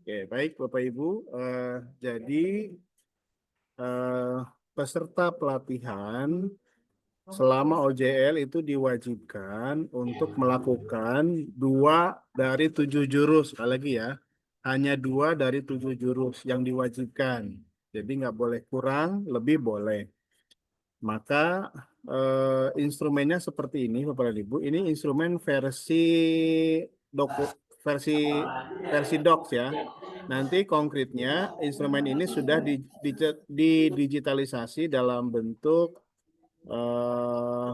Oke, baik Bapak Ibu. Jadi eh, peserta pelatihan selama OJL itu diwajibkan untuk melakukan 2 dari 7 jurus. Sekali lagi ya, hanya 2 dari 7 jurus yang diwajibkan. Jadi nggak boleh kurang, lebih boleh. Maka instrumennya seperti ini, Bapak dan Ibu. Ini instrumen doku, versi versi docs ya. Nanti konkretnya instrumen ini sudah didigitalisasi dalam bentuk eh,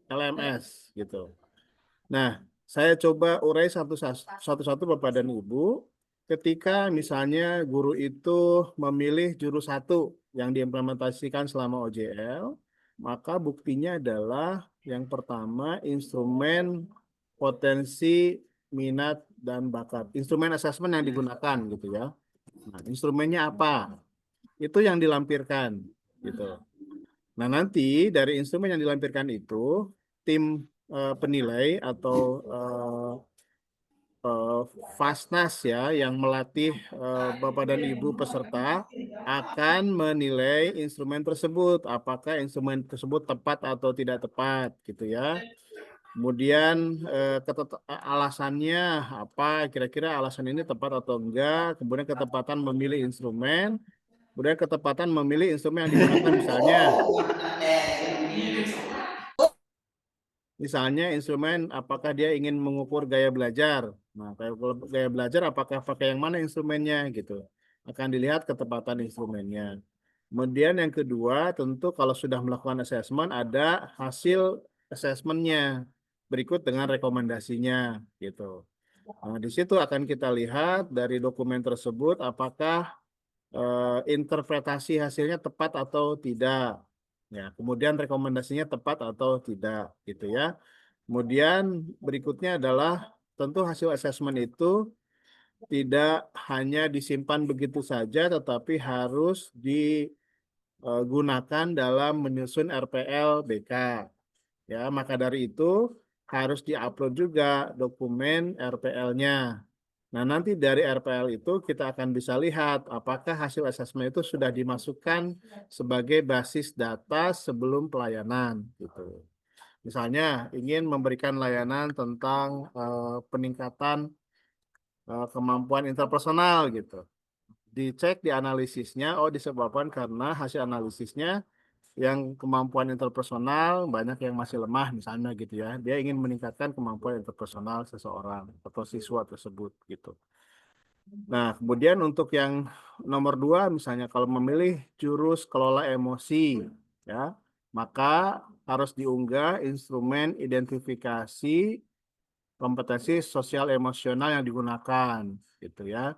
LMS gitu. Nah, saya coba urai satu-satu Bapak dan Ibu. Ketika misalnya guru itu memilih jurus satu yang diimplementasikan selama OJL, maka buktinya adalah yang pertama instrumen potensi minat dan bakat. Instrumen asesmen yang digunakan gitu ya. Nah, instrumennya apa? Itu yang dilampirkan gitu. Nah, nanti dari instrumen yang dilampirkan itu, tim penilai atau eh, Fasnas ya yang melatih Bapak dan Ibu peserta akan menilai instrumen tersebut, apakah instrumen tersebut tepat atau tidak tepat gitu ya. Kemudian alasannya apa, kira-kira alasan ini tepat atau enggak, kemudian ketepatan memilih instrumen, kemudian ketepatan memilih instrumen yang digunakan misalnya. Misalnya instrumen apakah dia ingin mengukur gaya belajar. Nah, kalau gaya belajar apakah pakai yang mana instrumennya gitu. Akan dilihat ketepatan instrumennya. Kemudian yang kedua tentu kalau sudah melakukan asesmen ada hasil asesmennya berikut dengan rekomendasinya gitu. Nah, di situ akan kita lihat dari dokumen tersebut apakah interpretasi hasilnya tepat atau tidak. Ya, kemudian rekomendasinya tepat atau tidak gitu ya. Kemudian berikutnya adalah tentu hasil asesmen itu tidak hanya disimpan begitu saja, tetapi harus digunakan dalam menyusun RPL BK. Ya, maka dari itu harus diupload juga dokumen RPL-nya. Nah, nanti dari RPL itu kita akan bisa lihat apakah hasil asesmen itu sudah dimasukkan sebagai basis data sebelum pelayanan gitu. Misalnya ingin memberikan layanan tentang peningkatan kemampuan interpersonal gitu. Dicek di analisisnya, oh disebabkan karena hasil analisisnya yang kemampuan interpersonal banyak yang masih lemah misalnya gitu ya. Dia ingin meningkatkan kemampuan interpersonal seseorang atau siswa tersebut gitu. Nah, kemudian untuk yang nomor 2 misalnya kalau memilih jurus kelola emosi ya, maka harus diunggah instrumen identifikasi kompetensi sosial emosional yang digunakan gitu ya.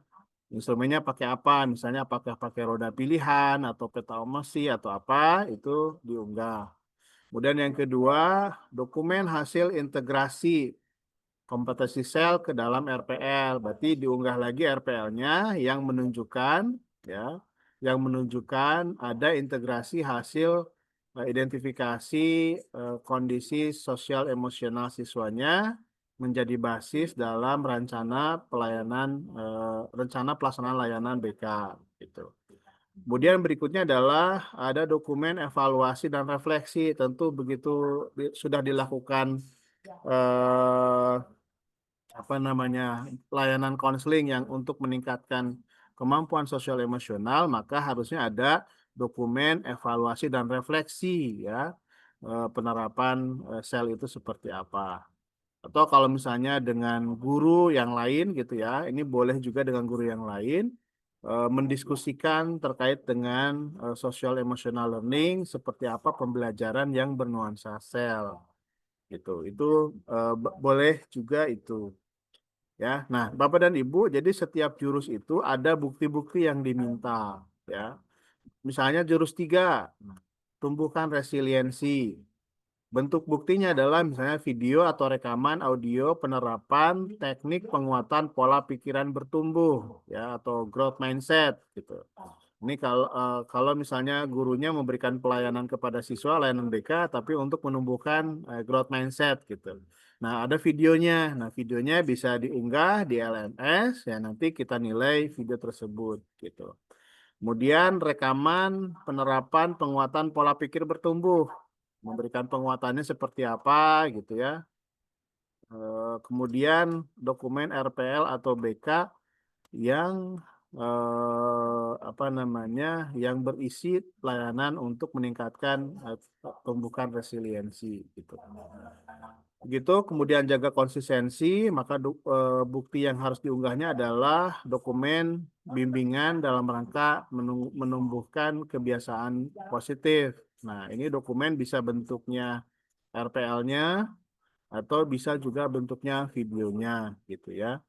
Instrumennya pakai apa? Misalnya apakah pakai roda pilihan atau peta emosi atau apa itu diunggah. Kemudian yang kedua, dokumen hasil integrasi kompetensi sel ke dalam RPL. Berarti diunggah lagi RPL-nya yang menunjukkan ya, yang menunjukkan ada integrasi hasil identifikasi kondisi sosial emosional siswanya menjadi basis dalam rencana pelaksanaan layanan BK gitu. Kemudian berikutnya adalah ada dokumen evaluasi dan refleksi. Tentu begitu sudah dilakukan eh, apa namanya layanan konseling yang untuk meningkatkan kemampuan sosial emosional, maka harusnya ada dokumen evaluasi dan refleksi ya penerapan sel itu seperti apa. Atau kalau misalnya dengan guru yang lain gitu ya, ini boleh juga dengan guru yang lain mendiskusikan terkait dengan social emotional learning seperti apa pembelajaran yang bernuansa sel gitu. Itu boleh juga itu. Ya, nah Bapak dan Ibu, jadi setiap jurus itu ada bukti-bukti yang diminta. Ya, misalnya jurus 3, tumbuhkan resiliensi. Bentuk buktinya adalah misalnya video atau rekaman audio penerapan teknik penguatan pola pikiran bertumbuh, ya atau growth mindset gitu. Ini kalau misalnya gurunya memberikan pelayanan kepada siswa layanan BK, tapi untuk menumbuhkan growth mindset gitu. Nah, ada videonya. Nah, videonya bisa diunggah di LMS, ya nanti kita nilai video tersebut gitu. Kemudian rekaman penerapan penguatan pola pikir bertumbuh, memberikan penguatannya seperti apa gitu ya. Kemudian dokumen RPL atau BK yang apa namanya, yang berisi pelayanan untuk meningkatkan tumbukan resiliensi gitu. Begitu, kemudian jaga konsistensi, maka bukti yang harus diunggahnya adalah dokumen bimbingan dalam rangka menumbuhkan kebiasaan positif. Nah, ini dokumen bisa bentuknya RPL-nya atau bisa juga bentuknya videonya gitu ya.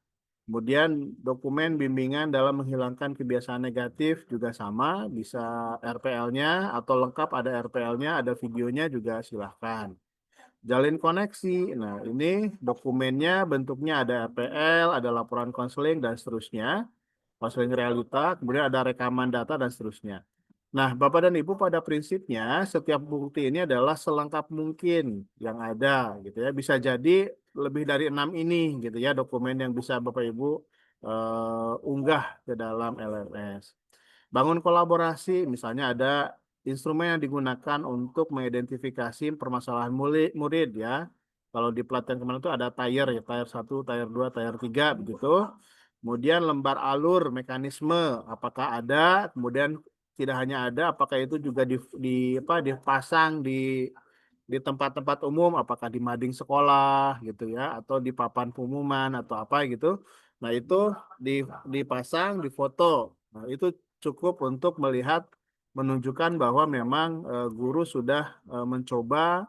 Kemudian dokumen bimbingan dalam menghilangkan kebiasaan negatif juga sama, bisa RPL-nya atau lengkap ada RPL-nya, ada videonya juga silahkan. Jalin koneksi, nah ini dokumennya bentuknya ada RPL, ada laporan konseling dan seterusnya, konseling realita, kemudian ada rekaman data dan seterusnya. Nah, Bapak dan Ibu pada prinsipnya setiap bukti ini adalah selengkap mungkin yang ada gitu ya. Bisa jadi lebih dari 6 ini gitu ya dokumen yang bisa Bapak Ibu unggah ke dalam LMS. Bangun kolaborasi, misalnya ada instrumen yang digunakan untuk mengidentifikasi permasalahan murid ya. Kalau di pelatihan kemarin itu ada tier ya, tier 1, tier 2, tier 3 begitu. Kemudian lembar alur mekanisme apakah ada, kemudian tidak hanya ada, apakah itu juga dipasang di tempat-tempat umum, apakah di mading sekolah gitu ya, atau di papan pengumuman atau apa gitu. Nah itu dipasang, difoto. Nah itu cukup untuk melihat, menunjukkan bahwa memang guru sudah mencoba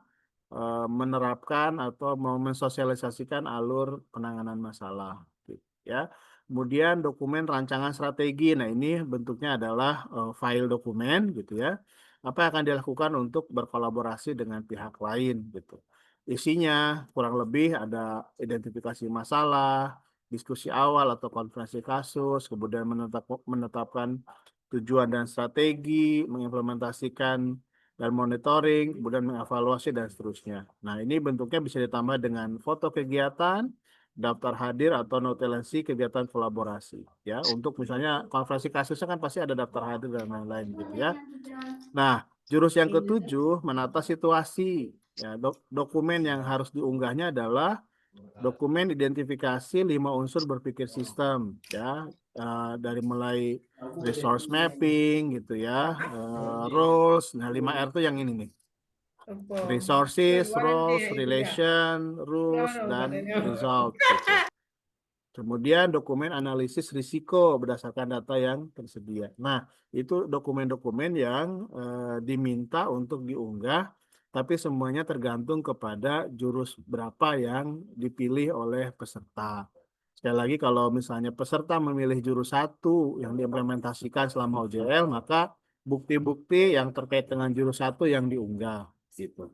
menerapkan atau mau mensosialisasikan alur penanganan masalah, gitu ya. Kemudian dokumen rancangan strategi. Nah, ini bentuknya adalah file dokumen gitu ya. Apa yang akan dilakukan untuk berkolaborasi dengan pihak lain gitu. Isinya kurang lebih ada identifikasi masalah, diskusi awal atau konferensi kasus, kemudian menetapkan tujuan dan strategi, mengimplementasikan dan monitoring, kemudian mengevaluasi dan seterusnya. Nah, ini bentuknya bisa ditambah dengan foto kegiatan, daftar hadir atau notulensi kegiatan kolaborasi ya. Untuk misalnya konferensi kasusnya kan pasti ada daftar hadir dan lain-lain gitu ya. Nah, jurus yang ketujuh menata situasi. Ya, dokumen yang harus diunggahnya adalah dokumen identifikasi 5 unsur berpikir sistem ya. Dari mulai resource mapping gitu ya, roles. Nah, 5R itu yang ini nih. Resources, roles, relation, rules, dan result gitu. Kemudian dokumen analisis risiko berdasarkan data yang tersedia. Nah, itu dokumen-dokumen yang diminta untuk diunggah, tapi semuanya tergantung kepada jurus berapa yang dipilih oleh peserta. Sekali lagi, kalau misalnya peserta memilih jurus 1 yang diimplementasikan selama UJL, maka bukti-bukti yang terkait dengan jurus 1 yang diunggah. Gitu.